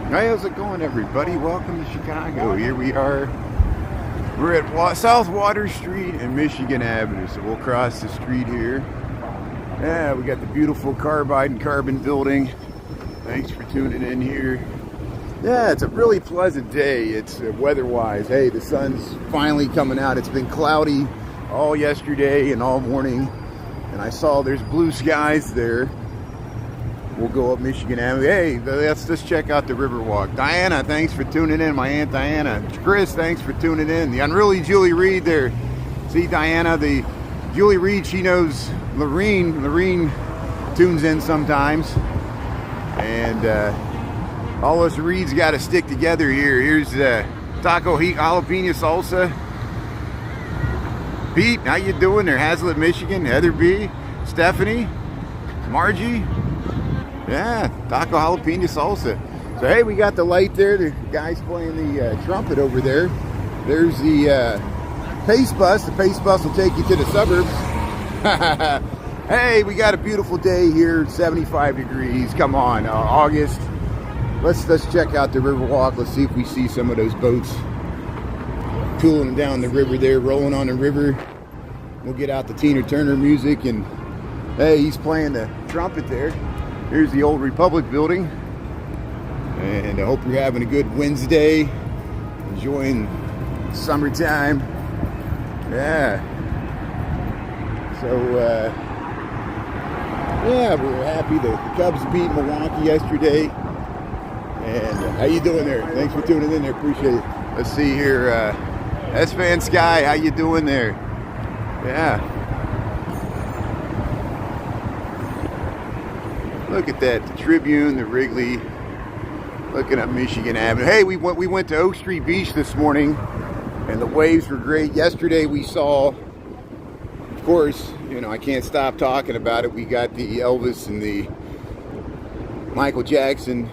Hey, how's it going, everybody? Welcome to Chicago. Here we are. We're at South Water Street and Michigan Avenue, so we'll cross the street here. Yeah, we got the beautiful Carbide and Carbon building. Thanks for tuning in here. Yeah, it's a really pleasant day. It's weather-wise. Hey, the sun's finally coming out. It's been cloudy all yesterday and all morning, and I saw there's blue skies there. We'll go up Michigan Avenue. Hey, let's just check out the Riverwalk. Diana, thanks for tuning in. My Aunt Diana. Chris, thanks for tuning in. The unruly Julie Reed there. See, Diana, the Julie Reed, she knows Lorene. Lorene tunes in sometimes. And all us Reeds got to stick together here. Here's taco heat jalapeno salsa. Pete, how you doing there? Hazlitt, Michigan. Heather B. Stephanie. Margie. Yeah, taco jalapeno salsa. So hey, we got the light there. The guy's playing the trumpet over there. There's the pace bus. The pace bus will take you to the suburbs. Hey, we got a beautiful day here. 75 degrees. Come on, August. Let's check out the Riverwalk. Let's see if we see some of those boats cooling down the river there, rolling on the river. We'll get out the Tina Turner music, and hey, he's playing the trumpet there. Here's the old Republic building, and I hope you're having a good Wednesday, enjoying summertime. Yeah. So, yeah, we were happy the Cubs beat Milwaukee yesterday. And how you doing there? Thanks for tuning in there. Appreciate it. Let's see here. S-Fan Sky, how you doing there? Yeah. Look at that, the Tribune, the Wrigley, looking up Michigan Avenue. Hey, we went to Oak Street Beach this morning, and the waves were great. Yesterday we saw, of course, you know, I can't stop talking about it. We got the Elvis and the Michael Jackson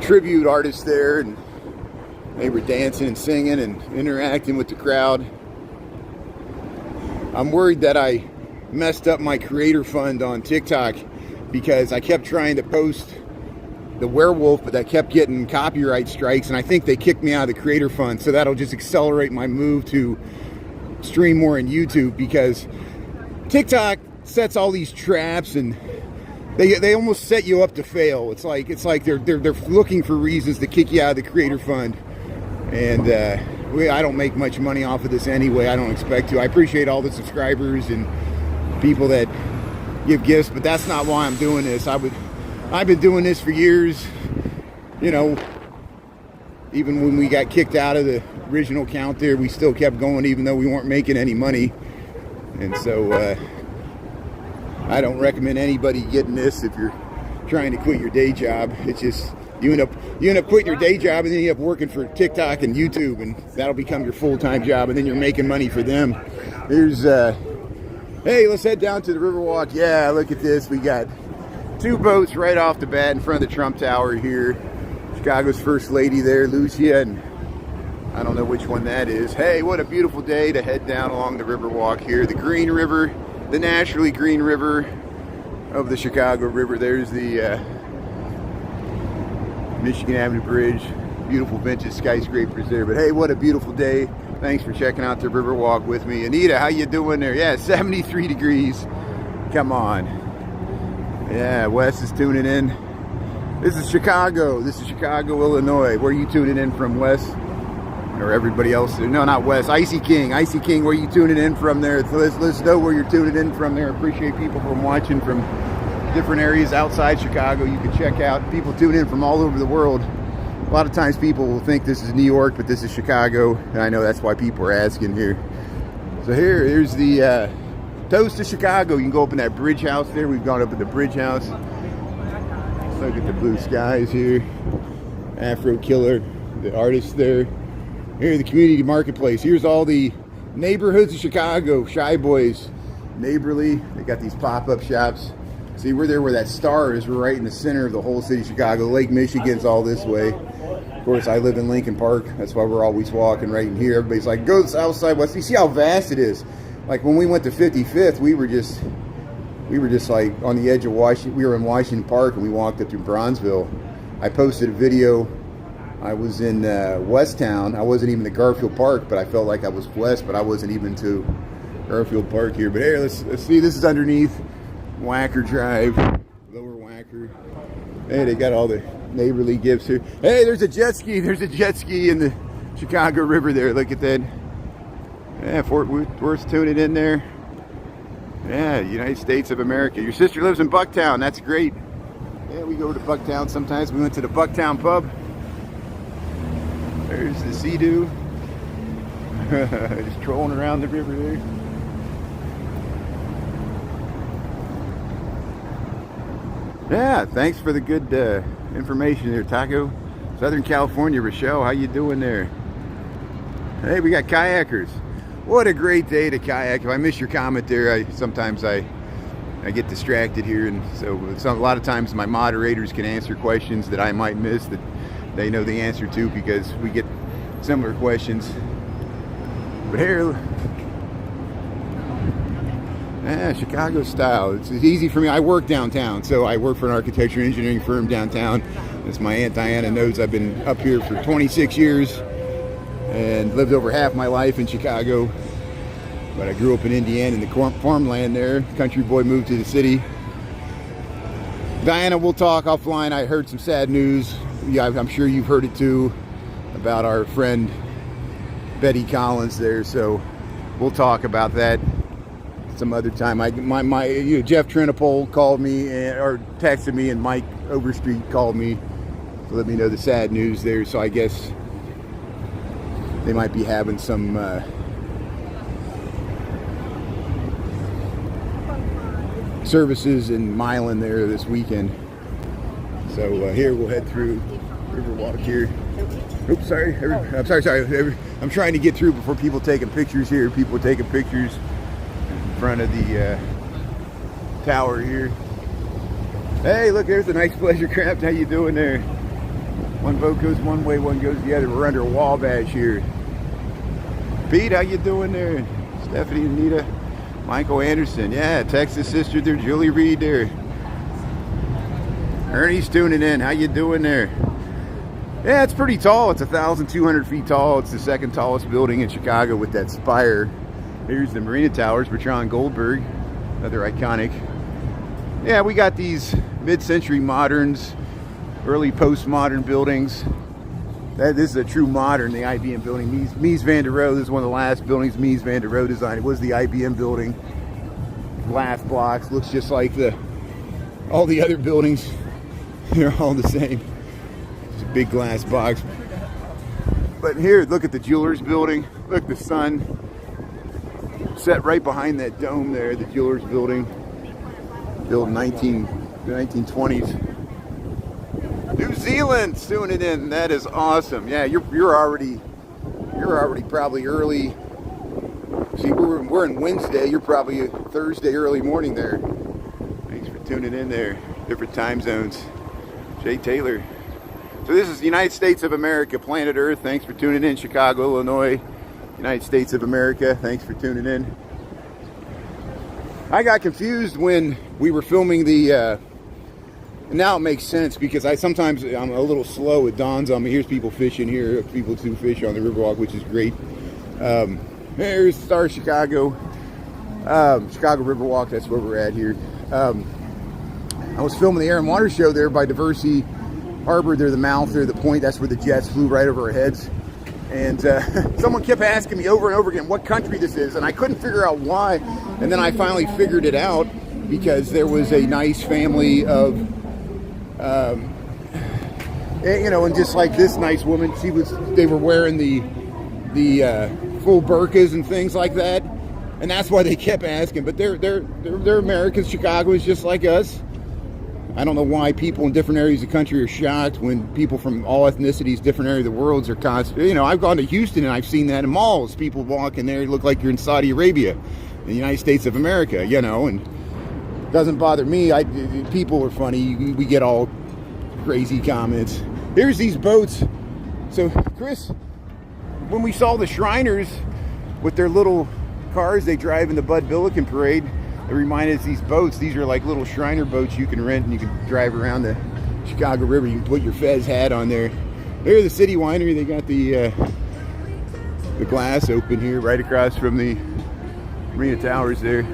tribute artists there, and they were dancing and singing and interacting with the crowd. I'm worried that I messed up my creator fund on TikTok, because I kept trying to post the werewolf, but I kept getting copyright strikes, and I think they kicked me out of the creator fund. So that'll just accelerate my move to stream more on YouTube, because TikTok sets all these traps, and they almost set you up to fail. It's like they're looking for reasons to kick you out of the creator fund. And I don't make much money off of this anyway. I don't expect to. I appreciate all the subscribers and people that give gifts, but that's not why I'm doing this. I've been doing this for years. You know, even when we got kicked out of the original count there, we still kept going even though we weren't making any money. And so I don't recommend anybody getting this if you're trying to quit your day job. It's just you end up quitting your day job, and then you end up working for TikTok and YouTube, and that'll become your full-time job, and then you're making money for them. Here's hey, let's head down to the Riverwalk. Yeah, look at this. We got two boats right off the bat in front of the Trump Tower here. Chicago's First Lady there, Lucia, and I don't know which one that is. Hey, what a beautiful day to head down along the Riverwalk here. The Green River, the naturally green river of the Chicago River. There's the Michigan Avenue Bridge. Beautiful vintage skyscrapers there. But hey, what a beautiful day. Thanks for checking out the Riverwalk with me. Anita, how you doing there? Yeah, 73 degrees. Come on. Yeah, Wes is tuning in. This is Chicago. This is Chicago, Illinois. Where are you tuning in from, Wes? Or everybody else? No, not Wes. Icy King. Icy King, where are you tuning in from there? So let's know where you're tuning in from there. Appreciate people from watching from different areas outside Chicago. You can check out. People tune in from all over the world. A lot of times people will think this is New York, but this is Chicago, and I know that's why people are asking here. So here's the Toast to Chicago. You can go up in that bridge house there. We've gone up at the bridge house. Look at the blue skies here. Afro Killer, the artist there. Here's the community marketplace. Here's all the neighborhoods of Chicago. Shy Boys, Neighborly. They got these pop-up shops. See, we're there where that star is. We're right in the center of the whole city of Chicago. Lake Michigan's all this way. Of course, I live in Lincoln Park. That's why we're always walking right in here. Everybody's like, go south side, west. You see how vast it is. Like when we went to 55th, we were just like on the edge of Washington. We were in Washington Park, and we walked up to Bronzeville. I posted a video. I was in Westtown. I wasn't even at Garfield Park, but I felt like I was west, but I wasn't even to Garfield Park here. But here, let's see. This is underneath Wacker Drive, Lower Wacker. Hey, they got all the neighborly gifts here. Hey, there's a jet ski. There's a jet ski in the Chicago River there. Look at that. Yeah, Fort Worth's tuning in there. Yeah, United States of America. Your sister lives in Bucktown. That's great. Yeah, we go to Bucktown sometimes. We went to the Bucktown pub. There's the Sea-Doo. Just trolling around the river there. Yeah, thanks for the good information there, Taco. Southern California, Rochelle, how you doing there? Hey, we got kayakers. What a great day to kayak. If I miss your comment there, sometimes I get distracted here, and so a lot of times my moderators can answer questions that I might miss that they know the answer to, because we get similar questions. But here, yeah, Chicago style. It's easy for me. I work downtown, so I work for an architecture and engineering firm downtown. As my Aunt Diana knows, I've been up here for 26 years and lived over half my life in Chicago. But I grew up in Indiana in the farmland there. Country boy, moved to the city. Diana, we'll talk offline. I heard some sad news. Yeah, I'm sure you've heard it too, about our friend Betty Collins there. So we'll talk about that some other time. Jeff Trinopole called me or texted me, and Mike Overstreet called me to let me know the sad news there. So I guess they might be having some services in Milan there this weekend. So here we'll head through Riverwalk here. Oops, sorry. I'm sorry. I'm trying to get through before people taking pictures here. People taking pictures in front of the tower here. Hey, look, there's a nice pleasure craft. How you doing there? One boat goes one way, one goes the other. We're under a Wabash here. Pete, how you doing there? Stephanie, Anita, Michael Anderson. Yeah, Texas sister there. Julie Reed there. Ernie's tuning in. How you doing there? Yeah, it's pretty tall. It's 1,200 feet tall. It's the second tallest building in Chicago with that spire. Here's the Marina Towers, Bertrand Goldberg, another iconic. Yeah, we got these mid-century moderns, early postmodern buildings. This is a true modern, the IBM building. Mies van der Rohe, this is one of the last buildings Mies van der Rohe designed. It was the IBM building. Glass blocks, looks just like all the other buildings. They're all the same. It's a big glass box. But here, look at the Jewelers building. Look, the sun set right behind that dome there, the Jewelers building. Built in the 1920s. New Zealand's doing it in. That is awesome. Yeah, you're already probably early. See, we're in Wednesday. You're probably Thursday early morning there. Thanks for tuning in there. Different time zones. Jay Taylor. So this is the United States of America, planet Earth. Thanks for tuning in. Chicago, Illinois, United States of America. Thanks for tuning in. I got confused when we were filming the. Now it makes sense, because I'm a little slow. It dawns on me. Here's people fishing here. People do fish on the Riverwalk, which is great. Here's Star Chicago. Chicago Riverwalk. That's where we're at here. I was filming the Air and Water Show there by Diversey Harbor. They're the mouth. They're the point. That's where the jets flew right over our heads. And someone kept asking me over and over again what country this is, and I couldn't figure out why. And then I finally figured it out, because there was a nice family of, and just like this nice woman, they were wearing the full burqas and things like that, and that's why they kept asking. But they're Americans. Chicago is just like us. I don't know why people in different areas of the country are shocked when people from all ethnicities, different areas of the world are constant. I've gone to Houston and I've seen that in malls. People walk in there, you look like you're in Saudi Arabia, in the United States of America, and it doesn't bother me. People are funny. We get all crazy comments. Here's these boats. So, Chris, when we saw the Shriners with their little cars they drive in the Bud Billiken Parade, it reminded us of these boats. These are like little Shriner boats you can rent, and you can drive around the Chicago River. You can put your Fez hat on there. There's the City Winery. They got the glass open here right across from the Marina Towers there.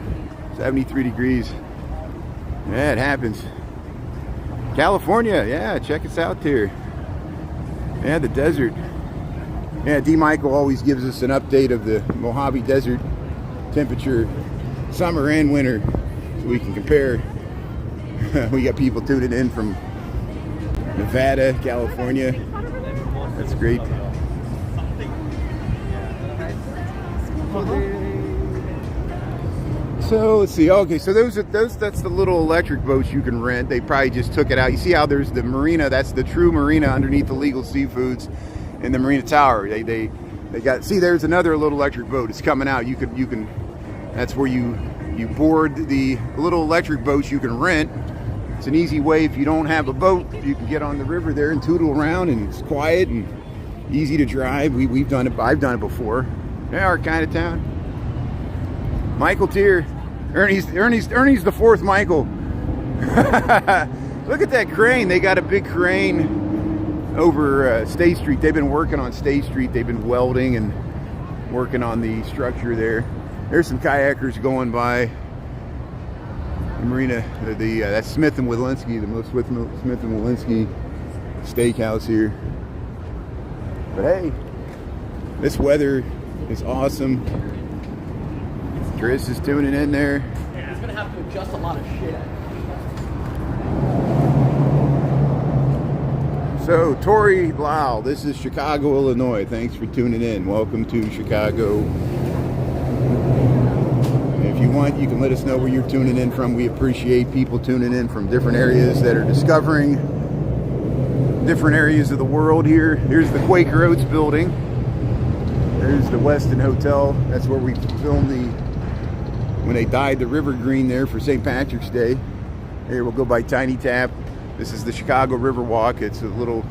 73 degrees. Yeah, it happens. California, yeah, check us out there. Yeah, the desert. Yeah, D. Michael always gives us an update of the Mojave Desert temperature, summer and winter, so we can compare. We got people tuning in from Nevada, California. That's great. So let's see. Okay, so that's the little electric boats you can rent. They probably just took it out. You see how there's the marina? That's the true marina underneath the Legal Seafoods in the Marina Tower. They got, see, there's another little electric boat. It's coming out. You can. That's where you board the little electric boats you can rent. It's an easy way. If you don't have a boat, you can get on the river there and tootle around, and it's quiet and easy to drive. We've done it. I've done it before. Yeah, our kind of town. Michael Tier. Ernie's the fourth Michael. Look at that crane. They got a big crane over State Street. They've been working on State Street. They've been welding and working on the structure there. There's some kayakers going by the marina. That's Smith and Walensky, the most Smith and Walensky steakhouse here. But hey, this weather is awesome. Chris is tuning in there. Yeah, he's gonna have to adjust a lot of shit. So, Tori Lau, this is Chicago, Illinois. Thanks for tuning in. Welcome to Chicago. If you want, you can let us know where you're tuning in from. We appreciate people tuning in from different areas that are discovering different areas of the world here. Here's the Quaker Oats building. There's the Westin Hotel. That's where we filmed when they dyed the river green there for St. Patrick's Day. Here we'll go by Tiny Tap. This is the Chicago Riverwalk. It's a little,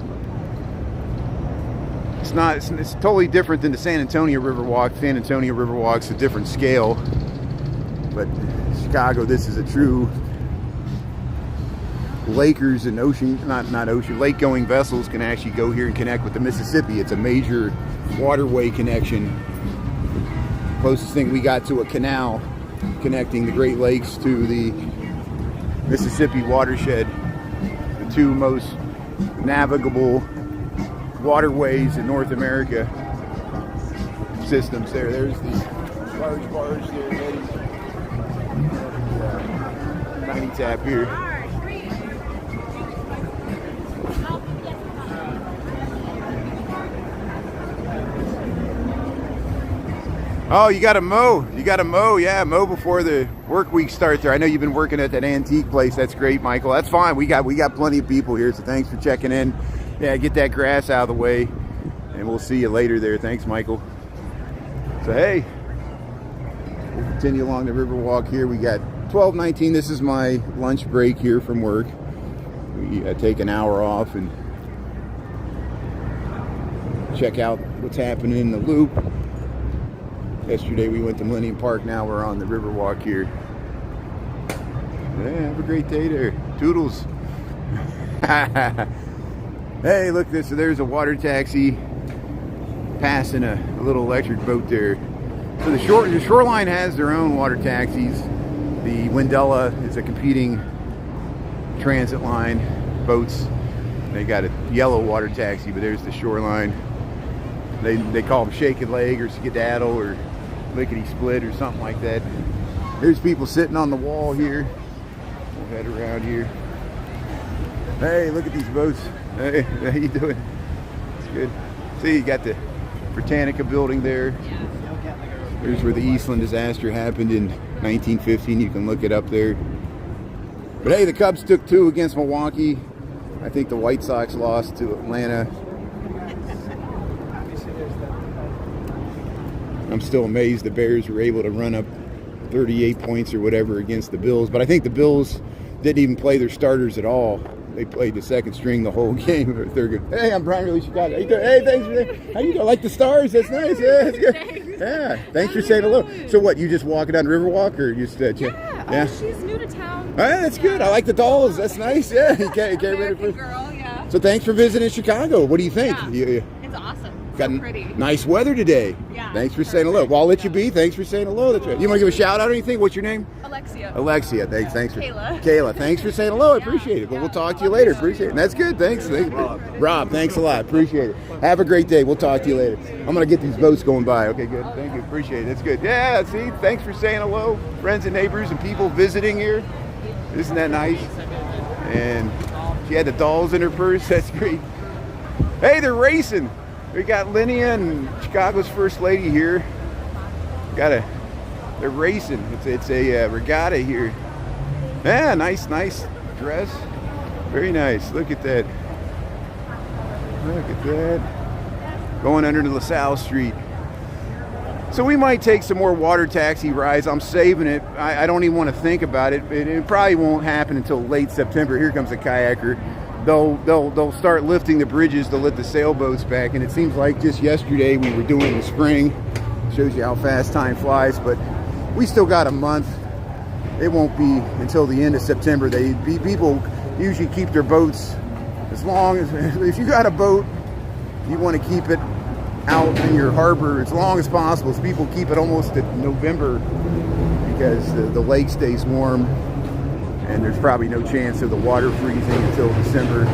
it's totally different than the San Antonio Riverwalk. San Antonio Riverwalk's a different scale. But Chicago, this is a true Lakers and ocean, not ocean, lake going vessels can actually go here and connect with the Mississippi. It's a major waterway connection. Closest thing we got to a canal connecting the Great Lakes to the Mississippi watershed, the two most navigable waterways in North America systems there. There's the large barge there, ready. Tiny Tap here. Oh, you got to mow. You got to mow. Yeah, mow before the work week starts there. I know you've been working at that antique place. That's great, Michael. That's fine. We got plenty of people here, so thanks for checking in. Yeah, get that grass out of the way, and we'll see you later there. Thanks, Michael. So, hey, we'll continue along the Riverwalk here. We got 12:19. This is my lunch break here from work. We take an hour off and check out what's happening in the Loop. Yesterday we went to Millennium Park. Now we're on the Riverwalk here. Yeah, have a great day there. Toodles. Hey, look this. So there's a water taxi passing a little electric boat there. So the Shoreline has their own water taxis. The Wendella is a competing transit line boats. They got a yellow water taxi, but there's the Shoreline. They call them Shake a Leg or Skedaddle or Lickety Split or something like that. There's people sitting on the wall here. We'll head around here. Hey, look at these boats. Hey, how you doing? It's good. See, you got the Britannica building there. There's where the Eastland disaster happened in 1915. You can look it up there. But hey, the Cubs took 2 against Milwaukee. I think the White Sox lost to Atlanta. I'm still amazed the Bears were able to run up 38 points or whatever against the Bills. But I think the Bills didn't even play their starters at all. They played the second string the whole game. They're good. Hey, I'm Brian Lee Chicago. Hey, thanks for that. How you doing? Like the stars? That's nice. Yeah, that's good. Yeah, thanks for saying hello. So what, you just walking down the Riverwalk or just yeah. Oh, she's new to town. That's good. I like the dolls. That's nice. Yeah, you can't American girl, yeah. So thanks for visiting Chicago. What do you think? Yeah. It's awesome. Got So pretty. nice weather today. Yeah. Thanks for saying hello. Well, I'll let you be. Thanks for saying hello. That's right. You want to give a shout out or anything? What's your name? Alexia. Alexia. Thanks for Kayla. Kayla. Thanks for saying hello. I appreciate it. But we'll talk to you later. Appreciate it. That's good. Thanks. Rob, thanks a lot. Appreciate it. Have a great day. We'll talk to you later. I'm gonna get these boats going by. Okay, good. Thank you. Appreciate it. That's good. Yeah. See. Thanks for saying hello, friends and neighbors and people visiting here. Isn't that nice? And she had the dolls in her purse. That's great. Hey, they're racing. We got Linnea and Chicago's first lady here. They're racing. It's a regatta here. Yeah, nice dress. Very nice. Look at that. Look at that. Going under to LaSalle Street. So we might take some more water taxi rides. I'm saving it. I don't even want to think about it. It probably won't happen until late September. Here comes a kayaker. They'll start lifting the bridges to let the sailboats back, and it seems like just yesterday we were doing the spring. Shows you how fast time flies, but we still got a month. It won't be until the end of September. People usually keep their boats as long as, if you got a boat, you want to keep it out in your harbor as long as possible. So people keep it almost to November because the lake stays warm. And there's probably no chance of the water freezing until December.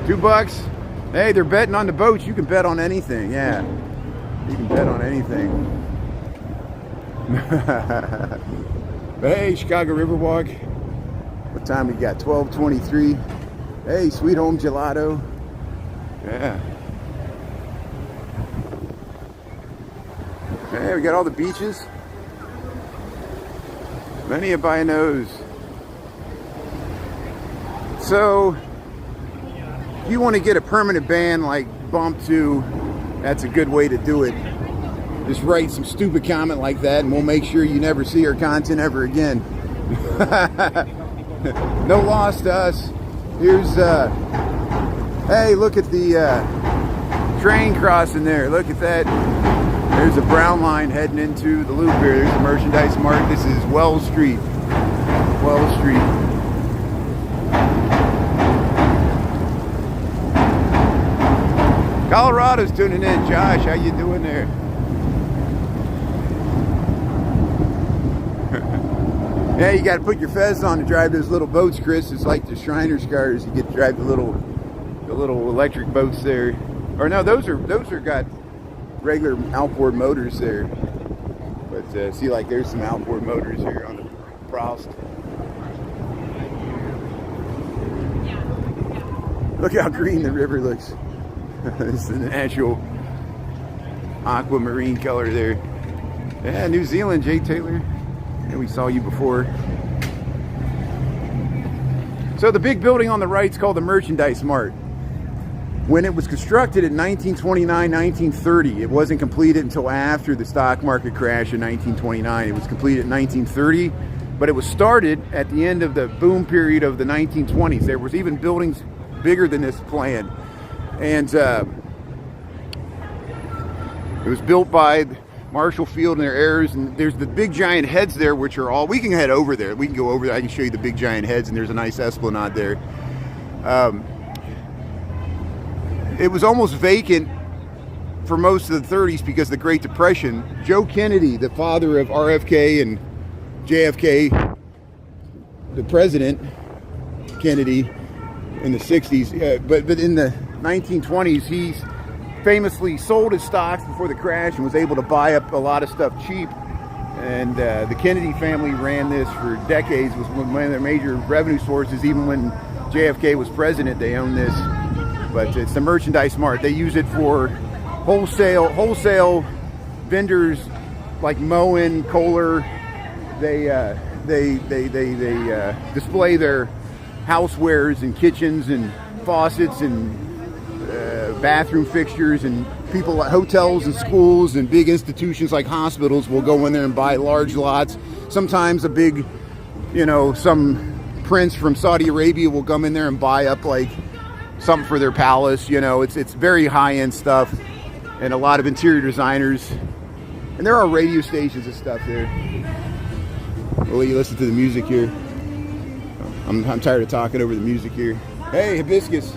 $2. Hey, they're betting on the boats. You can bet on anything. Yeah, you can bet on anything. Hey, Chicago Riverwalk. What time we got? 12:23. Hey, Sweet Home Gelato. Yeah. Hey, we got all the beaches. Many by nose. So, if you want to get a permanent ban like Bump 2, that's a good way to do it. Just write some stupid comment like that and we'll make sure you never see our content ever again. No loss to us. Here's, hey, look at the train crossing there. Look at that. There's a brown line heading into the loop here. There's a merchandise mart. This is Wells Street. Wells Street. Colorado's tuning in. Josh, how you doing there? Yeah, you got to put your fez on to drive those little boats, Chris. It's like the Shriners cars. You get to drive the little electric boats there. Or no, those are got regular outboard motors there, but see, like there's some outboard motors here on the Proust. Look how green the river looks. It's an actual aquamarine color there. Yeah, New Zealand, Jay Taylor. Yeah, we saw you before. So the big building on the right is called the Merchandise Mart. When it was constructed in 1929, 1930, it wasn't completed until after the stock market crash in 1929. It was completed in 1930, but it was started at the end of the boom period of the 1920s. There was even buildings bigger than this planned. And it was built by Marshall Field and their heirs, and there's the big giant heads there, which are all, we can head over there. We can go over there. I can show you the big giant heads, and there's a nice esplanade there. It was almost vacant for most of the 30s because of the Great Depression. Joe Kennedy, the father of RFK and JFK, the president, Kennedy, in the 60s, but in the 1920s, he famously sold his stocks before the crash and was able to buy up a lot of stuff cheap. And the Kennedy family ran this for decades. It was one of their major revenue sources. Even when JFK was president, they owned this. But it's the Merchandise Mart. They use it for wholesale vendors like Moen, Kohler. They display their housewares and kitchens and faucets and bathroom fixtures, and people at hotels and schools and big institutions like hospitals will go in there and buy large lots. Sometimes a big, some prince from Saudi Arabia will come in there and buy up like something for their palace. It's very high-end stuff, and a lot of interior designers, and there are radio stations and stuff there. We'll let you listen to the music here. I'm tired of talking over the music here. Hey, hibiscus.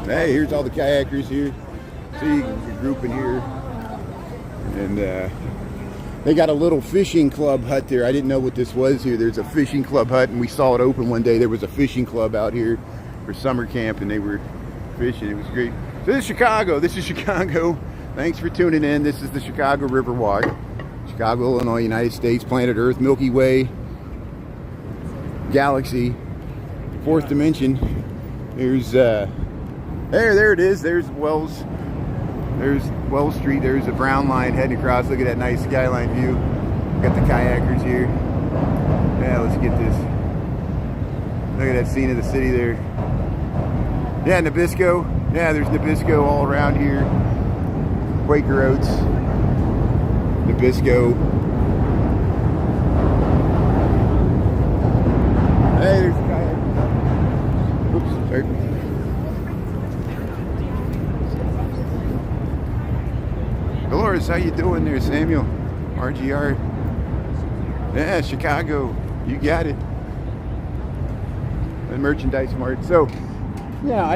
Hey, here's all the kayakers here. See, a group in here. And they got a little fishing club hut there. I didn't know what this was here. There's a fishing club hut, and we saw it open one day. There was a fishing club out here for summer camp, and they were fishing. It was great. So this is Chicago. This is Chicago. Thanks for tuning in. This is the Chicago Riverwalk. Chicago, Illinois, United States, planet Earth, Milky Way, galaxy, fourth dimension. There's there it is. There's Wells. There's Wells Street. There's a brown line heading across. Look at that nice skyline view. Got the kayakers here. Yeah, let's get this. Look at that scene of the city there. Yeah, Nabisco. Yeah, there's Nabisco all around here. Quaker Oats. Nabisco. Hey, there's a kayak. Oops, sorry. Dolores, how you doing there, Samuel? RGR. Yeah, Chicago. You got it. The merchandise mart. So, yeah,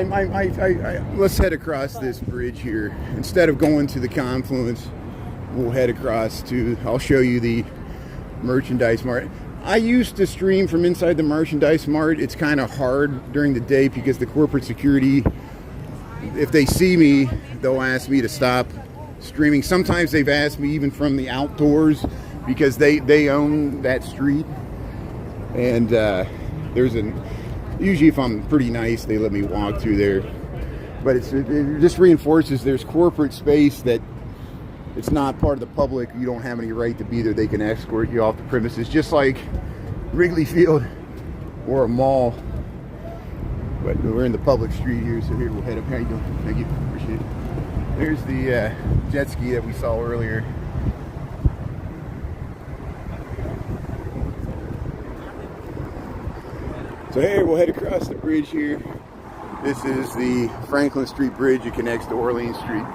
let's head across this bridge here. Instead of going to the confluence, we'll head across to, I'll show you the merchandise mart. I used to stream from inside the merchandise mart. It's kind of hard during the day because the corporate security, if they see me, they'll ask me to stop streaming. Sometimes they've asked me even from the outdoors because they own that street. And usually if I'm pretty nice, they let me walk through there. But it just reinforces there's corporate space that it's not part of the public. You don't have any right to be there. They can escort you off the premises, just like Wrigley Field or a mall. But we're in the public street here, so here we'll head up. How you doing? Thank you. Appreciate it. There's the jet ski that we saw earlier. So here we'll head across the bridge here. This is the Franklin Street Bridge. It connects to Orleans Street.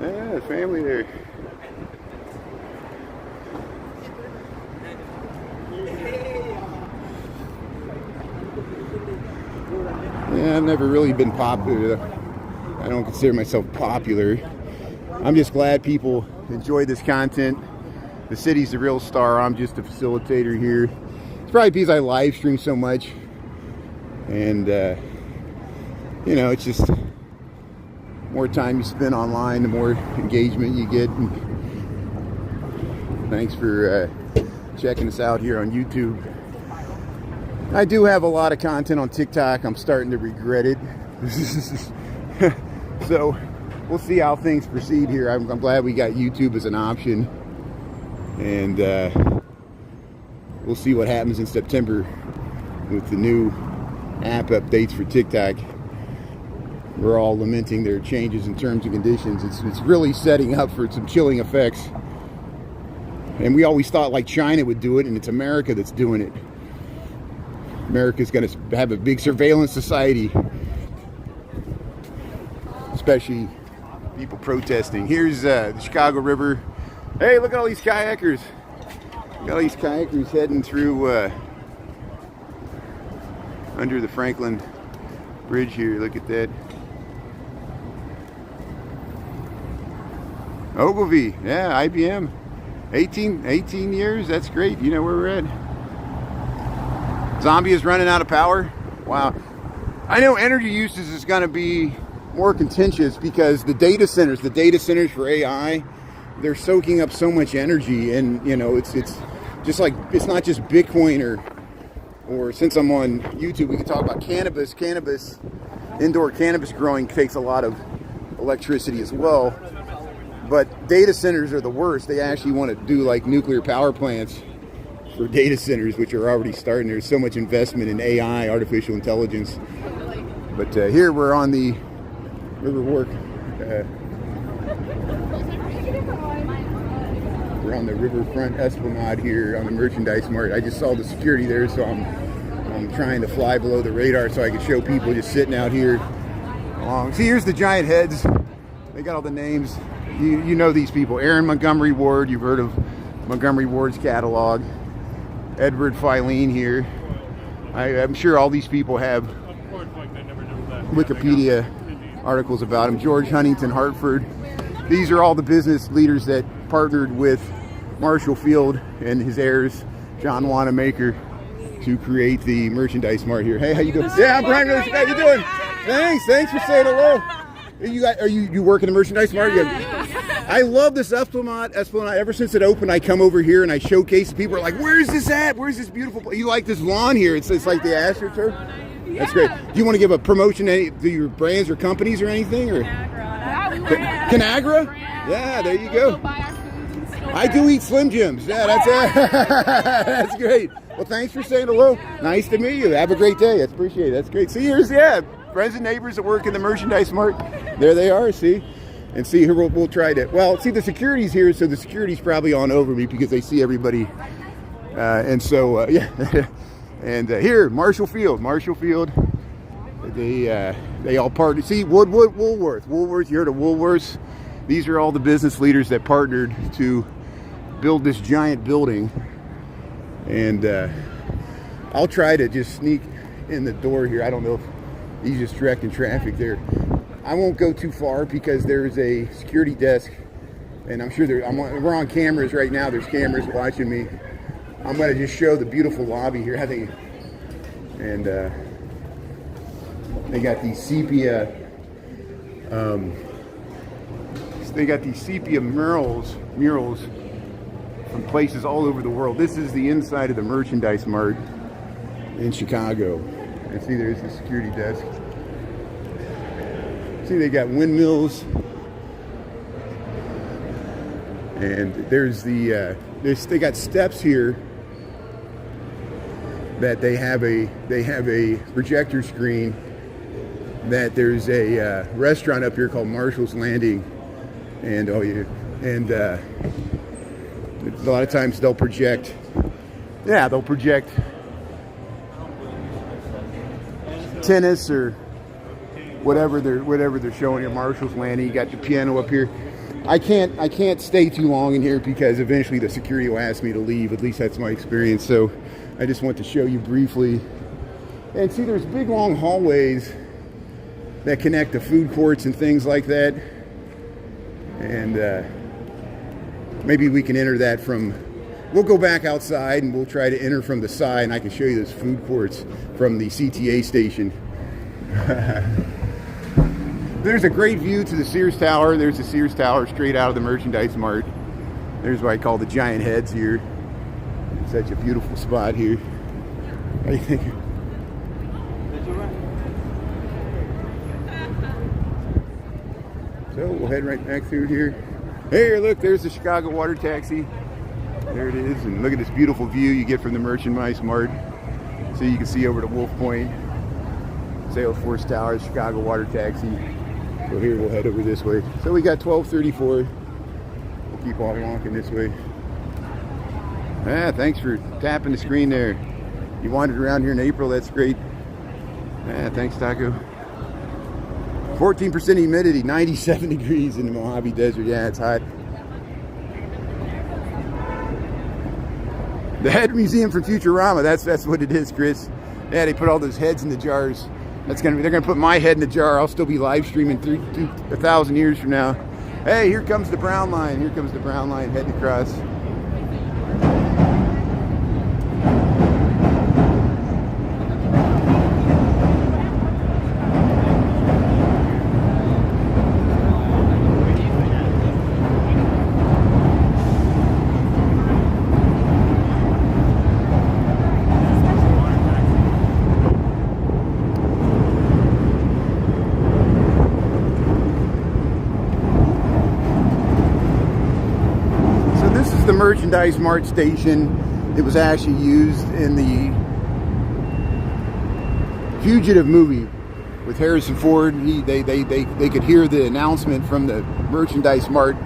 Yeah, the family there. Yeah, I've never really been popular. I don't consider myself popular. I'm just glad people enjoy this content. The city's the real star. I'm just a facilitator here. It's probably because I live stream so much. And, you know, it's just more time you spend online, the more engagement you get. And thanks for checking us out here on YouTube. I do have a lot of content on TikTok. I'm starting to regret it. So we'll see how things proceed here. I'm glad we got YouTube as an option. And we'll see what happens in September with the new app updates for TikTok. We're all lamenting their changes in terms and conditions. It's really setting up for some chilling effects. And we always thought like China would do it, and it's America that's doing it. America's going to have a big surveillance society, especially people protesting. Here's the Chicago River. Hey, look at all these kayakers. Look at all these kayakers heading through under the Franklin Bridge here. Look at that. Ogilvy, yeah, IBM. 18 years, that's great. You know where we're at. Zombie is running out of power. Wow. I know energy usage is going to be more contentious because the data centers for AI, they're soaking up so much energy, and you know it's just like, it's not just Bitcoin or since I'm on YouTube, we can talk about cannabis. Indoor cannabis growing takes a lot of electricity as well. But data centers are the worst. They actually want to do like nuclear power plants for data centers, which are already starting. There's so much investment in AI, artificial intelligence. But here we're on the Riverwalk. We're on the riverfront esplanade here on the merchandise mart. I just saw the security there, so I'm trying to fly below the radar so I can show people just sitting out here. See, here's the giant heads. They got all the names. You know these people. Aaron Montgomery Ward. You've heard of Montgomery Ward's catalog. Edward Filene here. I'm sure all these people have Wikipedia articles about him. George Huntington Hartford. These are all the business leaders that partnered with Marshall Field and his heirs, John Wanamaker, to create the merchandise mart here. Hey, how you doing? Yeah, I'm Brian. How you doing? Thanks for saying hello. You work in the merchandise mart? I love this Esplanade. Ever since it opened, I come over here and I showcase it. People are like, "Where's this at? Where's this beautiful place?" You like this lawn here? It's like the AstroTurf. That's great. Do you want to give a promotion to your brands or companies or anything? Or Conagra? Yeah, there you go. I do eat Slim Jims. Yeah, that's it. That's great. Well, thanks for saying hello. Nice to meet you. Have a great day. I appreciate it. That's great. See, here's, friends and neighbors that work in the merchandise mart. There they are, see? And see, here we'll try to, well, see, the security's here, so the security's probably on over me because they see everybody. And here, Marshall Field. They all partnered. See, Woolworth. You heard of Woolworths? These are all the business leaders that partnered to build this giant building. And I'll try to just sneak in the door here. I don't know if he's just directing traffic there. I won't go too far because there's a security desk, and I'm sure we're on cameras right now. There's cameras watching me. I'm going to just show the beautiful lobby here. I think, and they got these sepia. They got these sepia murals from places all over the world. This is the inside of the merchandise mart in Chicago. And see, there's the security desk. See, they got windmills, and there's they got steps here that they have a projector screen. That there's a restaurant up here called Marshall's Landing, and a lot of times they'll project tennis or whatever they're showing at Marshall's Landing. You got the piano up here. I can't stay too long in here because eventually the security will ask me to leave. At least that's my experience. So I just want to show you briefly. And see, there's big long hallways that connect to food courts and things like that. And maybe we can enter that from. We'll go back outside and we'll try to enter from the side, and I can show you those food courts from the CTA station. There's a great view to the Sears Tower. There's the Sears Tower straight out of the merchandise mart. There's what I call the giant heads here. It's such a beautiful spot here. How do you think? So we'll head right back through here. Hey, look, there's the Chicago water taxi. There it is, and look at this beautiful view you get from the merchandise mart. So you can see over to Wolf Point, Salesforce Tower, Chicago water taxi. So here we'll head over this way. So we got 1234. We'll keep on walking this way. Thanks for tapping the screen there. You wandered around here in April, that's great. Thanks, Taco. 14% humidity, 97 degrees in the Mojave Desert. Yeah, it's hot. The Head Museum for Futurama, that's what it is, Chris. Yeah, they put all those heads in the jars. They're gonna put my head in the jar. I'll still be live streaming 1,000 years from now. Hey, here comes the Brown Line. Here comes the Brown Line heading across. The merchandise mart station. It was actually used in the Fugitive movie with Harrison Ford. They could hear the announcement from the merchandise mart,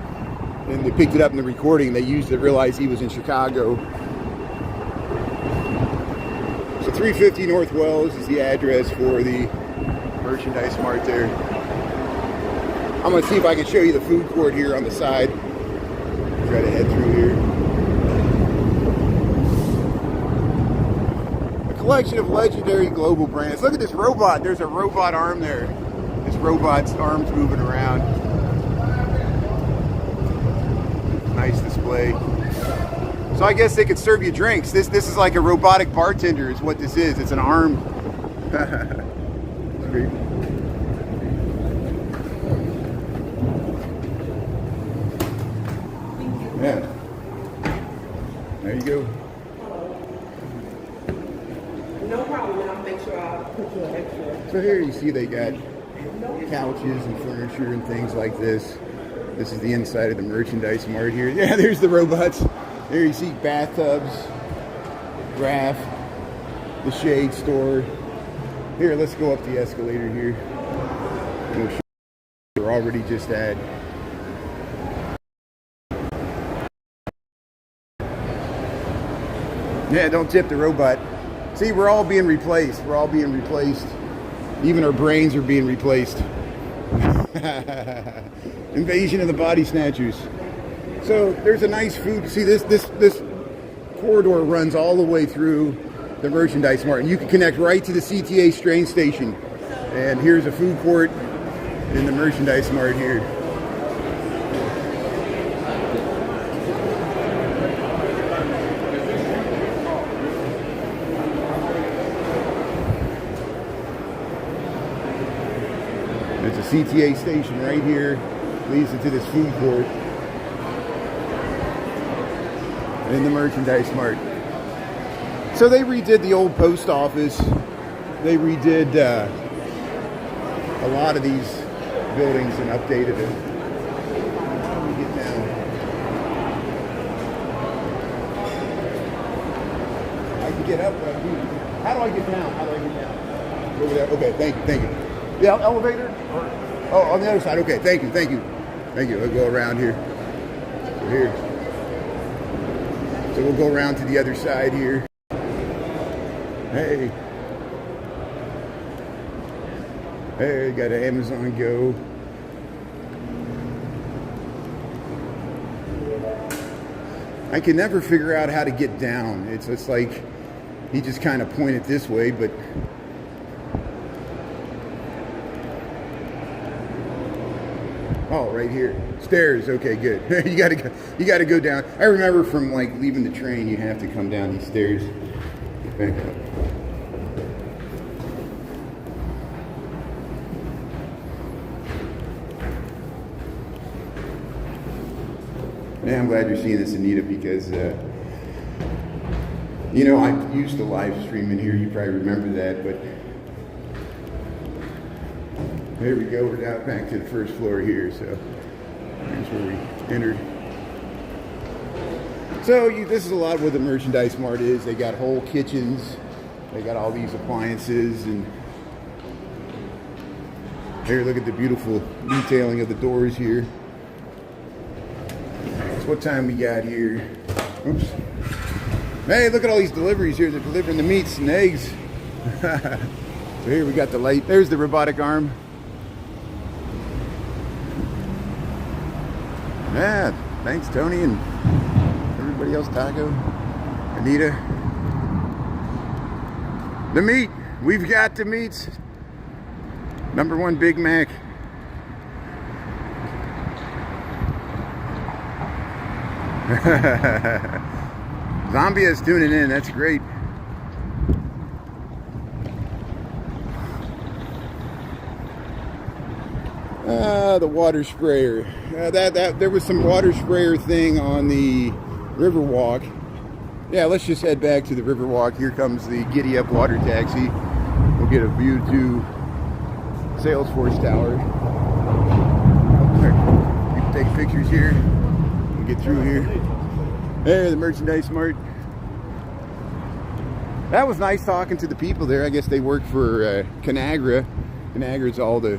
and they picked it up in the recording. They used it to realize he was in Chicago. So 350 North Wells is the address for the merchandise mart there. I'm gonna see if I can show you the food court here on the side. Try to head through here. A collection of legendary global brands. Look at this robot. There's a robot arm there. This robot's arm's moving around. Nice display. So I guess they could serve you drinks. This is like a robotic bartender is what this is. It's an arm. It's great. Yeah. There you go. No problem. I'll make sure I'll put you an extra. So here you see they got couches and furniture and things like this. This is the inside of the merchandise mart here. Yeah, there's the robots. There you see bathtubs, Graph, the shade store. Here, let's go up the escalator here. We'll show you we're already just at. Yeah, don't tip the robot. See, we're all being replaced. We're all being replaced. Even our brains are being replaced. Invasion of the body snatchers. So there's a nice food. See, this corridor runs all the way through the merchandise mart, and you can connect right to the CTA train station. And here's a food court in the merchandise mart here. There's a CTA station right here, leads into this food court in the merchandise mart. So they redid the old post office. They redid a lot of these buildings and updated it. Let me get down. I can get up. How do I get down? How do I get down? Over there. Okay, thank you, thank you. The elevator? Oh, on the other side. Okay, thank you, thank you. Thank you. I'll go around here. So here. So we'll go around to the other side here. Hey. Hey, got an Amazon Go. I can never figure out how to get down. It's like he just kind of pointed this way, but oh, right here. Stairs. Okay, good. You gotta go down. I remember from like leaving the train, you have to come down these stairs. Get back up. Yeah, I'm glad you're seeing this, Anita, because you know, I used to live stream in here. You probably remember that, but there we go. We're down back to the first floor here, so here's where we entered. So this is a lot of what the merchandise mart is. They got whole kitchens. They got all these appliances, and here, look at the beautiful detailing of the doors here. So what time we got here? Oops. Hey, look at all these deliveries here. They're delivering the meats and eggs. So here we got the light. There's the robotic arm. Yeah, thanks Tony and everybody else, Taco, Anita. The meat, we've got the meats. #1 Big Mac. Zambia is tuning in, that's great. The water sprayer. There was some water sprayer thing on the Riverwalk. Yeah, let's just head back to the Riverwalk. Here comes the Giddy Up water taxi. We'll get a view to Salesforce Tower. You can take pictures here. We'll get through here. There, the merchandise mart. That was nice talking to the people there. I guess they work for Conagra. Conagra's all the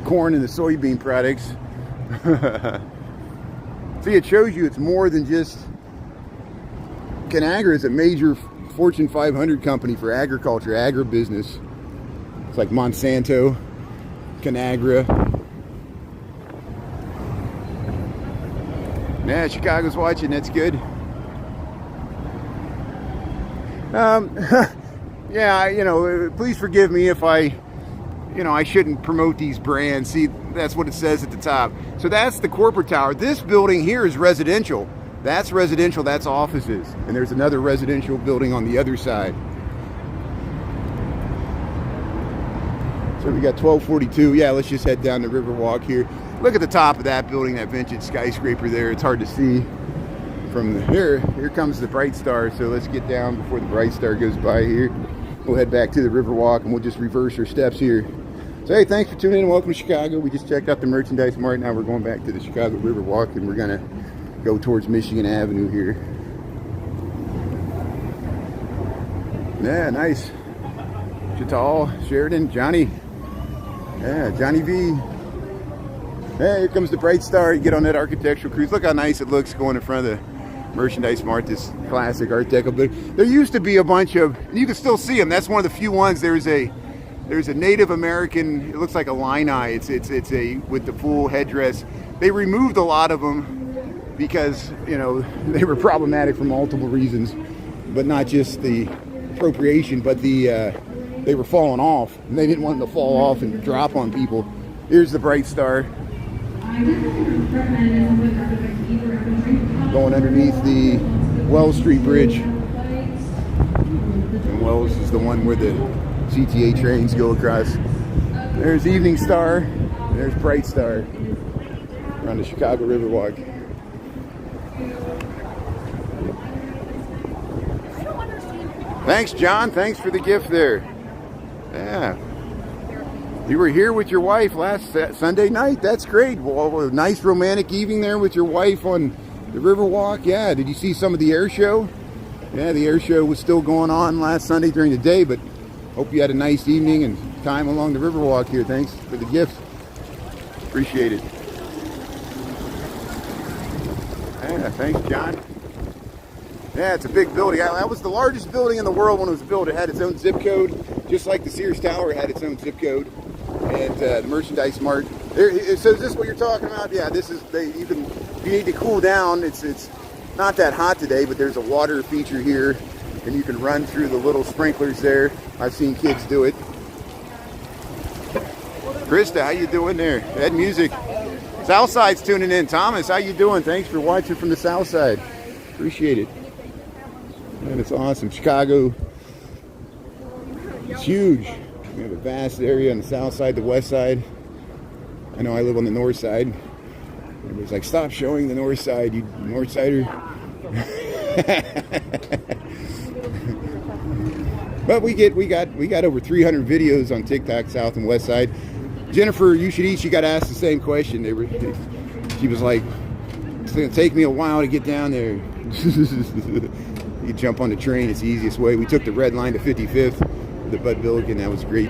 corn and the soybean products. See, it shows you it's more than just Conagra is a major Fortune 500 company for agriculture, agribusiness. It's like Monsanto. Conagra. Yeah, Chicago's watching. That's good. Yeah, you know, please forgive me if I shouldn't promote these brands. See, that's what it says at the top. So that's the corporate tower. This building here is residential. That's residential, that's offices. And there's another residential building on the other side. So we got 1242. Yeah, let's just head down the Riverwalk here. Look at the top of that building, that vintage skyscraper there. It's hard to see from here. Here comes the Bright Star. So let's get down before the Bright Star goes by here. We'll head back to the Riverwalk and we'll just reverse our steps here. So hey, thanks for tuning in. Welcome to Chicago. We just checked out the merchandise mart. Now we're going back to the Chicago Riverwalk and we're gonna go towards Michigan Avenue here. Yeah, nice. Chital, Sheridan, Johnny. Yeah, Johnny V. Hey, here comes the Bright Star. You get on that architectural cruise. Look how nice it looks going in front of the merchandise mart, this classic Art Deco. But there used to be a bunch of, you can still see them. That's one of the few ones. There's a Native American, it looks like a line eye. It's a, with the full headdress. They removed a lot of them because, you know, they were problematic for multiple reasons, but not just the appropriation, but they were falling off and they didn't want them to fall off and drop on people. Here's the Bright Star going underneath the Wells Street Bridge. And Wells is the one where the CTA trains go across. There's Evening Star. There's Bright Star around the Chicago Riverwalk. Thanks, John. Thanks for the gift there. Yeah. You were here with your wife last Sunday night. That's great. Well, a nice romantic evening there with your wife on the Riverwalk. Yeah. Did you see some of the air show? Yeah, the air show was still going on last Sunday during the day, but hope you had a nice evening and time along the Riverwalk here. Thanks for the gift. Appreciate it. Yeah, thanks, John. Yeah, it's a big building. That was the largest building in the world when it was built. It had its own zip code, just like the Sears Tower had its own zip code. And the merchandise mart. So is this what you're talking about? Yeah, this is. If you need to cool down, it's not that hot today, but there's a water feature here, and you can run through the little sprinklers there. I've seen kids do it. Krista, how you doing there? That music. Southside's tuning in. Thomas, how you doing? Thanks for watching from the South Side. Appreciate it. Man, it's awesome. Chicago, it's huge. We have a vast area on the south side, the west side. I know I live on the north side. Everybody's like, stop showing the north side, you north sider. But we got over 300 videos on TikTok, south and west side. Jennifer, you should eat. She got asked the same question. She was like, it's gonna take me a while to get down there. You jump on the train, it's the easiest way. We took the red line to 55th, the Bud Billiken, that was great.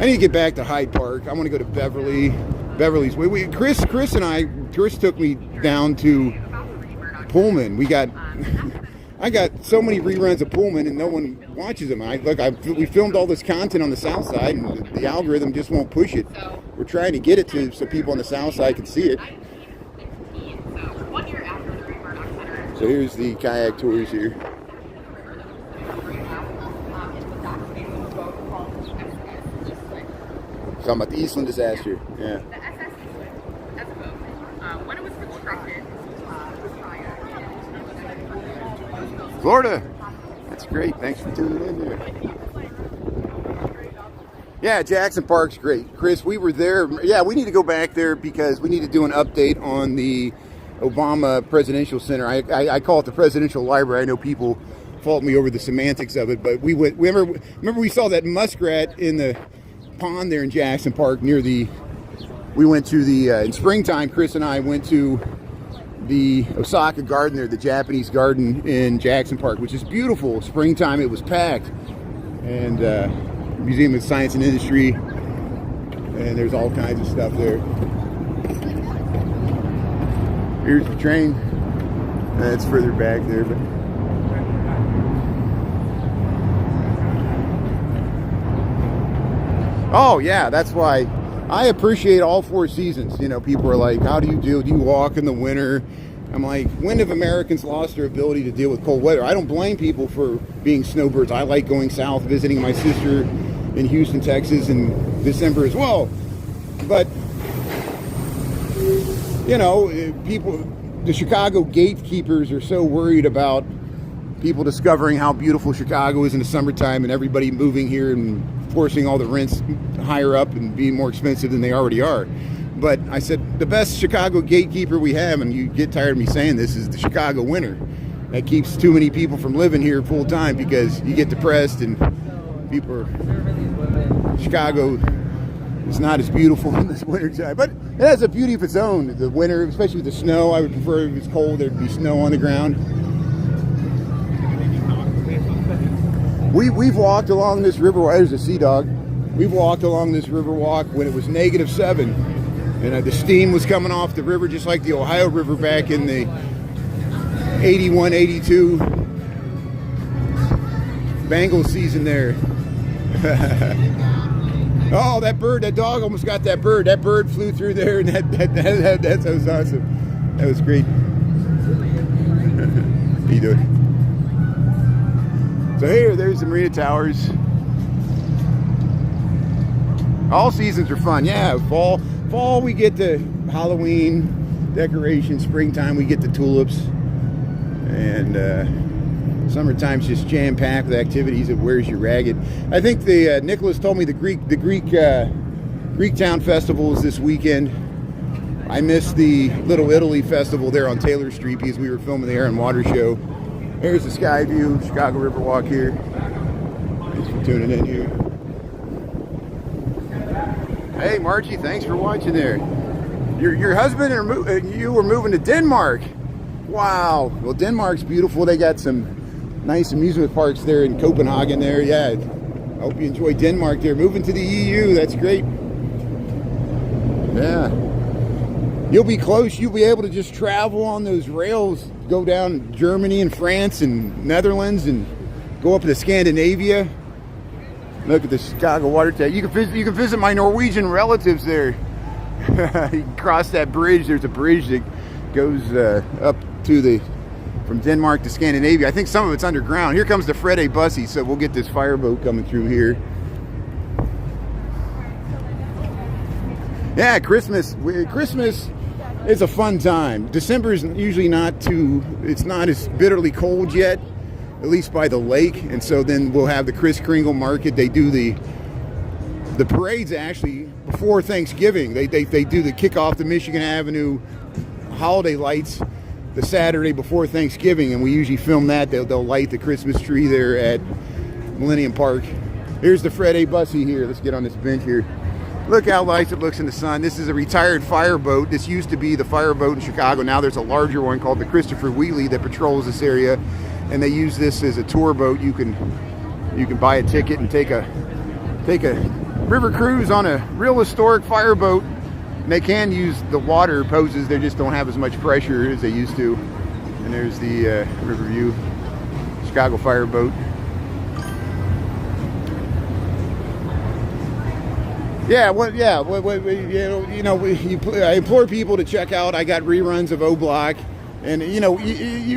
I need to get back to Hyde Park. I want to go to Beverly's way. Chris took me down to Pullman. I got so many reruns of Pullman and no one watches them. We filmed all this content on the south side and the algorithm just won't push it. We're trying to get it to so people on the south side can see it. So here's the kayak tours here. Talking about the Eastland disaster. Yeah. The SS Eastland, as a boat, when it was constructed, Florida. That's great. Thanks for tuning in there. Yeah, Jackson Park's great. Chris, we were there. Yeah, we need to go back there because we need to do an update on the Obama Presidential Center. I call it the Presidential Library. I know people fault me over the semantics of it, but we remember we saw that muskrat in the pond there in Jackson Park in springtime. Chris and I went to the Osaka Garden there, the Japanese garden in Jackson Park, which is beautiful. Springtime, it was packed. And Museum of Science and Industry, and there's all kinds of stuff there. Here's the train. It's further back there, but oh yeah, that's why I appreciate all 4 seasons. You know, people are like, how do you walk in the winter? I'm like, when have Americans lost their ability to deal with cold weather? I don't blame people for being snowbirds. I like going south, visiting my sister in Houston, Texas in December as well. But, you know, the Chicago gatekeepers are so worried about people discovering how beautiful Chicago is in the summertime and everybody moving here and forcing all the rents higher up and being more expensive than they already are. But I said, the best Chicago gatekeeper we have, and you get tired of me saying this, is the Chicago winter. That keeps too many people from living here full time because you get depressed and people are... Chicago is not as beautiful in this winter time. But it has a beauty of its own. The winter, especially with the snow, I would prefer if it's cold, there'd be snow on the ground. We've walked along this Riverwalk. There's a sea dog. We've walked along this Riverwalk when it was -7. And the steam was coming off the river just like the Ohio River back in the 81, 82 Bengals season there. Oh, that bird, that dog almost got that bird. That bird flew through there, and that was awesome. That was great. How you doing? So there's the Marina Towers. All seasons are fun. Yeah, fall we get the Halloween decorations. Springtime we get the tulips, and summertime's just jam-packed with activities that wears you ragged. I think the Nicholas told me the Greek Town Festival is this weekend. I missed the Little Italy Festival there on Taylor Street because we were filming the Air and Water show. Here's the sky view, Chicago Riverwalk here. Thanks for tuning in here. Hey Margie, thanks for watching there. Your husband and you were moving to Denmark. Wow. Well, Denmark's beautiful. They got some nice amusement parks there in Copenhagen there. Yeah, I hope you enjoy Denmark there. Moving to the EU, that's great. Yeah. You'll be close. You'll be able to just travel on those rails, go down Germany and France and Netherlands and go up to Scandinavia. Look at the Chicago water tank. You can visit my Norwegian relatives there. You can cross that bridge. There's a bridge that goes up to from Denmark to Scandinavia. I think some of it's underground. Here comes the Fred A. Bussy, so we'll get this fireboat coming through here. Yeah, Christmas is a fun time. December is usually it's not as bitterly cold yet, at least by the lake. And so then we'll have the Kris Kringle market. They do the parades actually before Thanksgiving. They do the kickoff to Michigan Avenue holiday lights the Saturday before Thanksgiving, and we usually film that. They'll light the Christmas tree there at Millennium Park. Here's the Fred A. Bussy here. Let's get on this bench here. Look how nice it looks in the sun. This is a retired fireboat. This used to be the fireboat in Chicago. Now there's a larger one called the Christopher Wheatley that patrols this area, and they use this as a tour boat. You can buy a ticket and take a river cruise on a real historic fireboat. And they can use the water hoses. They just don't have as much pressure as they used to. And there's the Riverview Chicago fireboat. Yeah, I implore people to check out. I got reruns of O-Block, and you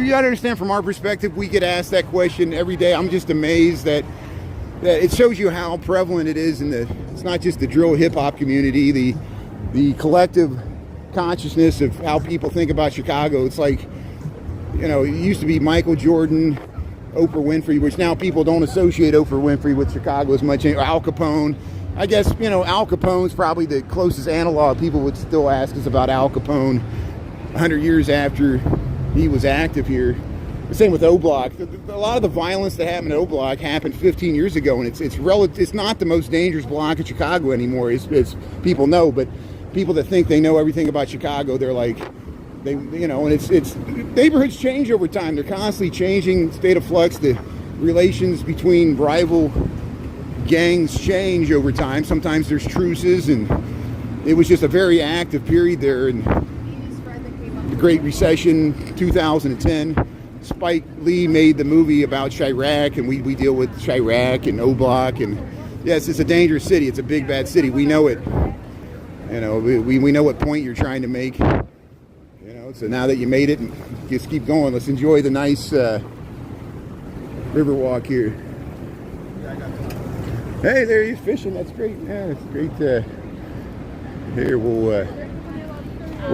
gotta understand from our perspective, we get asked that question every day. I'm just amazed that it shows you how prevalent it is it's not just the drill hip hop community, the collective consciousness of how people think about Chicago. It's like, it used to be Michael Jordan, Oprah Winfrey, which now people don't associate Oprah Winfrey with Chicago as much. Al Capone. I guess, Al Capone's probably the closest analog. People would still ask us about Al Capone 100 years after he was active here. The same with O-Block. A lot of the violence that happened at O-Block happened 15 years ago, and it's not the most dangerous block in Chicago anymore, as people know. But people that think they know everything about Chicago, they're like, and it's neighborhoods change over time. They're constantly changing, state of flux. The relations between rival gangs change over time. Sometimes there's truces, and it was just a very active period there. And the Great Recession, 2010, Spike Lee made the movie about Chirac, and we deal with Chirac and O-Block. And yes, it's a dangerous city. It's a big bad city. We know it. You know, we know what point you're trying to make. You know, so now that you made it, just keep going. Let's enjoy the nice Riverwalk here. Hey, there he's fishing. That's great. Yeah, that's great. Here we'll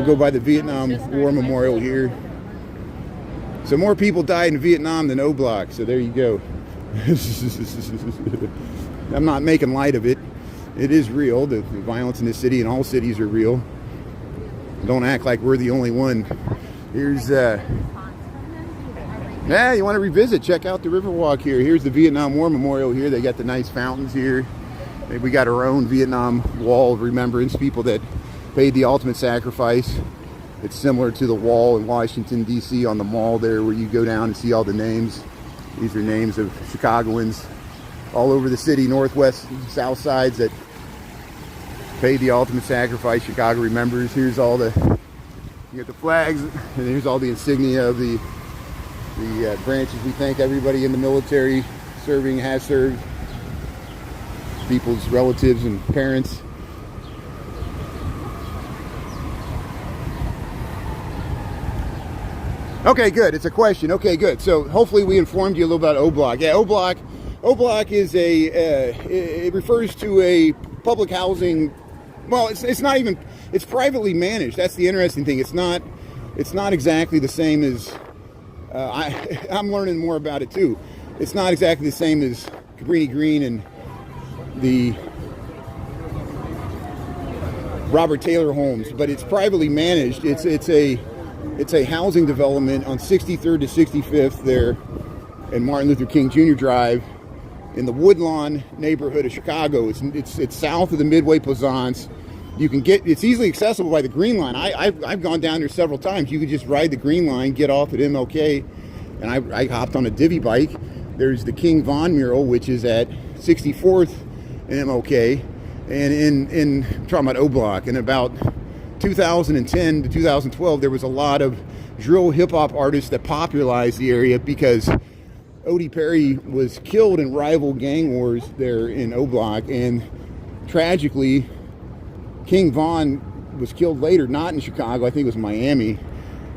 go by the Vietnam War Memorial here. So more people died in Vietnam than O-Block. So there you go. I'm not making light of it. It is real. The violence in this city and all cities are real. Don't act like we're the only one. Here's yeah, you want to revisit, check out the Riverwalk here. Here's the Vietnam War Memorial here. They got the nice fountains here. We got our own Vietnam wall of remembrance, people that paid the ultimate sacrifice. It's similar to the wall in Washington, D.C. on the mall there where you go down and see all the names. These are names of Chicagoans all over the city, northwest, south sides that paid the ultimate sacrifice. Chicago remembers. Here's all the, you got the flags, and here's all the insignia of the branches. We thank everybody in the military serving, has served, people's relatives and parents. Okay, good. It's a question. Okay, good. So hopefully we informed you a little about O-Block. Yeah, O-Block is it refers to a public housing. Well, it's not even. It's privately managed. That's the interesting thing. It's not exactly the same as. I'm learning more about it too. It's not exactly the same as Cabrini Green and the Robert Taylor homes, but it's privately managed. It's a housing development on 63rd to 65th there in Martin Luther King Jr. Drive in the Woodlawn neighborhood of Chicago. It's south of the Midway Plaisance. You can it's easily accessible by the Green Line. I've gone down there several times. You could just ride the Green Line, get off at MLK, and I hopped on a divvy bike. There's the King Von mural, which is at 64th and MLK, and I'm talking about O-Block. In about 2010 to 2012, there was a lot of drill hip-hop artists that popularized the area because Odie Perry was killed in rival gang wars there in O-Block, and tragically King Von was killed later, not in Chicago, I think it was Miami,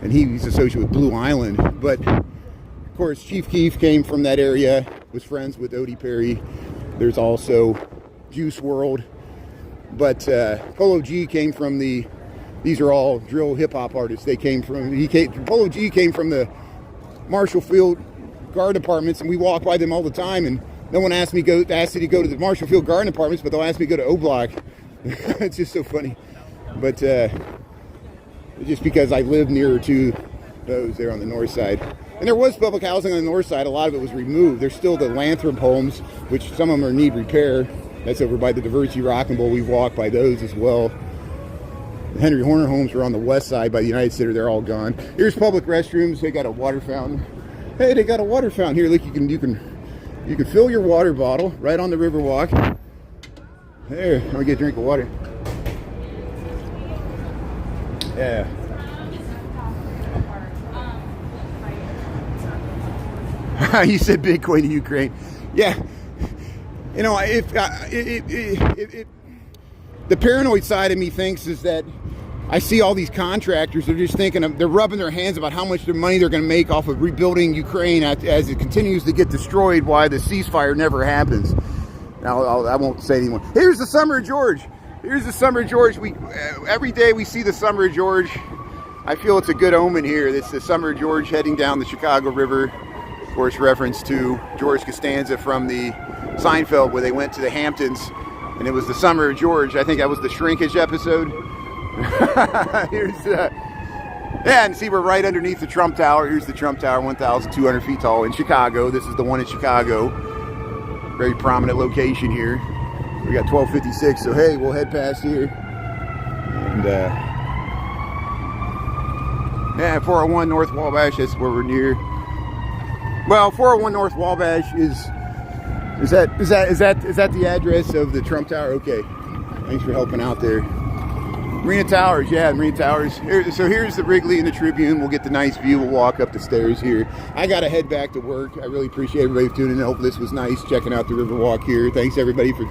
and he's associated with Blue Island. But of course Chief Keef came from that area, was friends with Odie Perry. There's also Juice WRLD, but Polo G came from these are all drill hip-hop artists. Polo G came from the Marshall Field Garden Apartments, and we walk by them all the time, and no one asked me to go to the Marshall Field Garden Apartments, but they'll ask me to go to O-Block. It's just so funny. But just because I live nearer to those there on the north side. And there was public housing on the north side. A lot of it was removed. There's still the Lathrop homes, which some of them need repair. That's over by the Diversity Rock and Bowl. We've walked by those as well. The Henry Horner homes are on the west side by the United Center. They're all gone. Here's public restrooms. They got a water fountain. Hey, they got a water fountain here. Look, you can fill your water bottle right on the Riverwalk. There, let me get a drink of water. Yeah. You said Bitcoin to Ukraine. Yeah. You know, the paranoid side of me thinks is that I see all these contractors, they're just thinking, they're rubbing their hands about how much money they're going to make off of rebuilding Ukraine as it continues to get destroyed, why the ceasefire never happens. Now, I won't say anymore. Here's the Summer of George. Here's the Summer of George. Every day we see the Summer of George. I feel it's a good omen here. It's the Summer of George heading down the Chicago River. Of course, reference to George Costanza from the Seinfeld, where they went to the Hamptons, and it was the Summer of George. I think that was the Shrinkage episode. Here's yeah, and see, we're right underneath the Trump Tower. Here's the Trump Tower, 1,200 feet tall in Chicago. This is the one in Chicago. Very prominent location here. We got 1256, so hey, we'll head past here. And yeah, 401 North Wabash, that's where we're near. Well, 401 North Wabash is that the address of the Trump Tower? Okay. Thanks for helping out there. Marina Towers, yeah, Marina Towers. So here's the Wrigley and the Tribune. We'll get the nice view. We'll walk up the stairs here. I got to head back to work. I really appreciate everybody tuning in. I hope this was nice, checking out the Riverwalk here. Thanks, everybody, for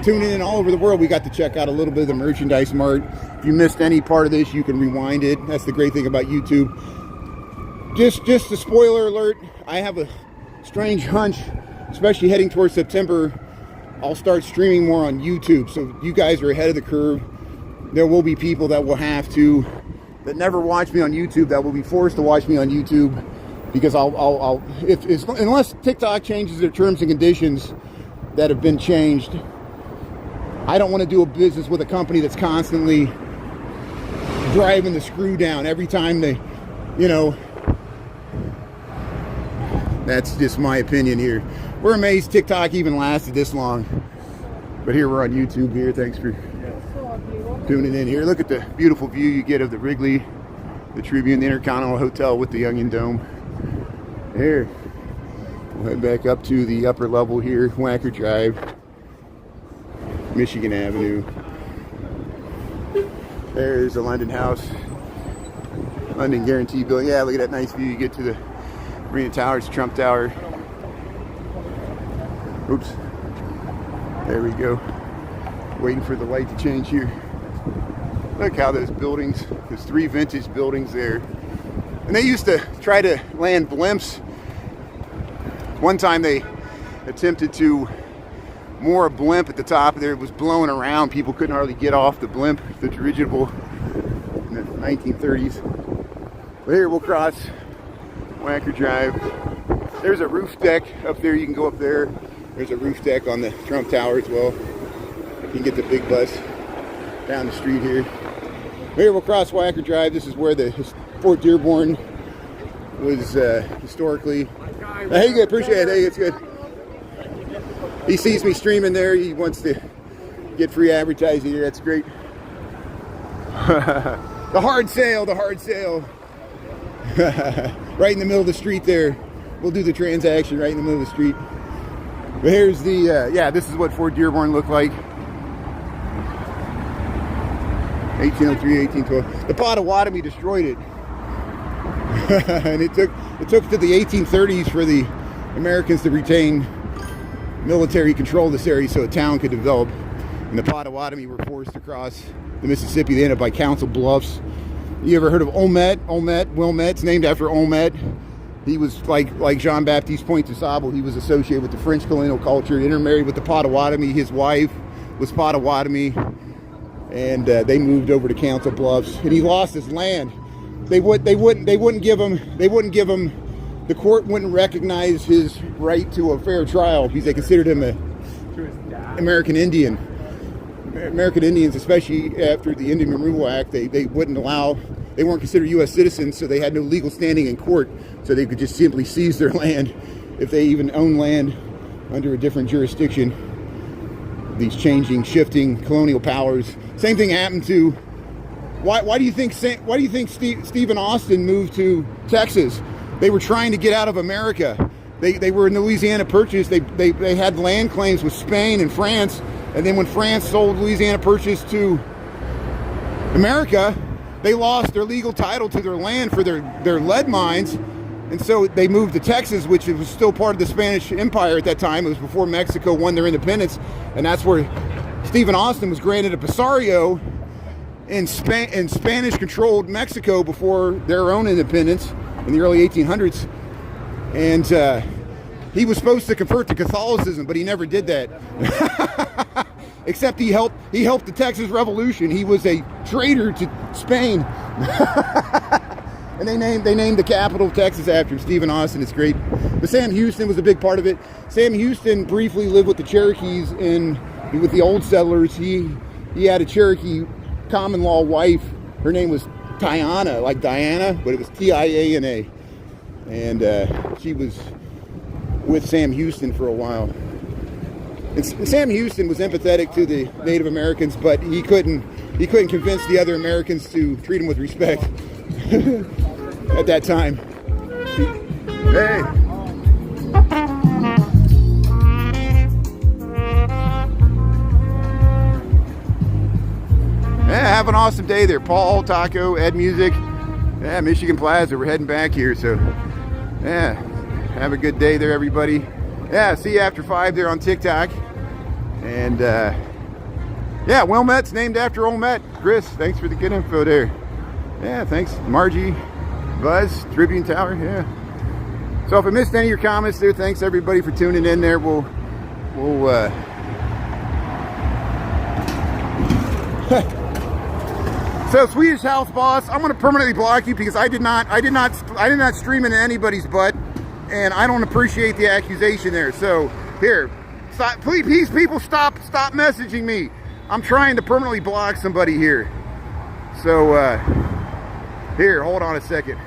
tuning in all over the world. We got to check out a little bit of the merchandise mart. If you missed any part of this, you can rewind it. That's the great thing about YouTube. Just a spoiler alert, I have a strange hunch, especially heading towards September, I'll start streaming more on YouTube. So you guys are ahead of the curve. There will be people that will have to, that never watch me on YouTube, that will be forced to watch me on YouTube, because unless TikTok changes their terms and conditions that have been changed, I don't want to do a business with a company that's constantly driving the screw down every time they, you know, that's just my opinion here. We're amazed TikTok even lasted this long. But here we're on YouTube here. Thanks for tuning in here. Look at the beautiful view you get of the Wrigley, the Tribune, the Intercontinental Hotel with the Onion Dome. Here. We'll head back up to the upper level here. Wacker Drive, Michigan Avenue. There's the London House. London Guarantee Building. Yeah, look at that nice view you get to the Marina Towers, Trump Tower. Oops. There we go. Waiting for the light to change here. Look how those buildings, there's 3 vintage buildings there. And they used to try to land blimps. One time they attempted to moor a blimp at the top there. It was blowing around. People couldn't hardly get off the blimp, the dirigible, in the 1930s. But here we'll cross Wacker Drive. There's a roof deck up there. You can go up there. There's a roof deck on the Trump Tower as well. You can get the big bus down the street here. Here we'll cross Wacker Drive. This is where the Fort Dearborn was historically. Hey, good. Appreciate it. Hey, it's good. He sees me streaming there. He wants to get free advertising here. That's great. The hard sale. The hard sale. Right in the middle of the street there. We'll do the transaction right in the middle of the street. But here's the, yeah, this is what Fort Dearborn looked like. 1803, 1812. The Potawatomi destroyed it. And it took to the 1830s for the Americans to retain military control of this area so a town could develop. And the Potawatomi were forced to cross the Mississippi. They ended up by Council Bluffs. You ever heard of Olmette? Wilmette's named after Olmette. He was like Jean-Baptiste Point du Sable. He was associated with the French colonial culture, intermarried with the Potawatomi. His wife was Potawatomi, and they moved over to Council Bluffs. And he lost his land. They wouldn't give him. The court wouldn't recognize his right to a fair trial because they considered him an American Indian. American Indians, especially after the Indian Removal Act, they wouldn't allow. They weren't considered U.S. citizens, so they had no legal standing in court, so they could just simply seize their land if they even owned land under a different jurisdiction. These changing, shifting colonial powers. Same thing happened to. Why do you think Stephen Austin moved to Texas? They were trying to get out of America. They were in the Louisiana Purchase. They had land claims with Spain and France, and then when France sold Louisiana Purchase to America, they lost their legal title to their land for their lead mines, and so they moved to Texas, which was still part of the Spanish Empire at that time. It was before Mexico won their independence, and that's where Stephen Austin was granted a presario in Spanish-controlled Mexico before their own independence in the early 1800s. And he was supposed to convert to Catholicism, but he never did that. Except he helped the Texas Revolution. He was a traitor to Spain. And they named the capital of Texas after him, Stephen Austin. It's great. But Sam Houston was a big part of it. Sam Houston briefly lived with the Cherokees with the old settlers. He had a Cherokee common law wife. Her name was Tiana, like Diana, but it was Tiana. And she was with Sam Houston for a while. And Sam Houston was empathetic to the Native Americans, but he couldn't convince the other Americans to treat him with respect at that time. Hey. Yeah, have an awesome day there. Paul, Taco, Ed Music. Yeah, Michigan Plaza. We're heading back here, so yeah, have a good day there, everybody. Yeah, see you after 5 there on TikTok. And yeah, Wilmette's named after Old Met. Chris, thanks for the good info there. Yeah, thanks. Margie, Buzz, Tribune Tower, yeah. So if I missed any of your comments there, thanks everybody for tuning in there. We'll So Swedish House Boss, I'm gonna permanently block you because I did not stream into anybody's butt, and I don't appreciate the accusation there. So here, stop, please people, stop messaging me. I'm trying to permanently block somebody here. So here, hold on a second.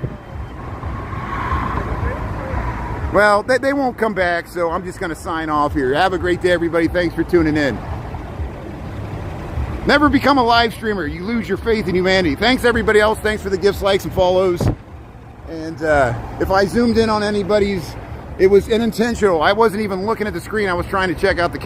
Well, they won't come back, so I'm just gonna sign off here. Have a great day, everybody. Thanks for tuning in. Never become a live streamer. You lose your faith in humanity. Thanks everybody else. Thanks for the gifts, likes, and follows. And if I zoomed in on anybody's, it was unintentional. I wasn't even looking at the screen. I was trying to check out the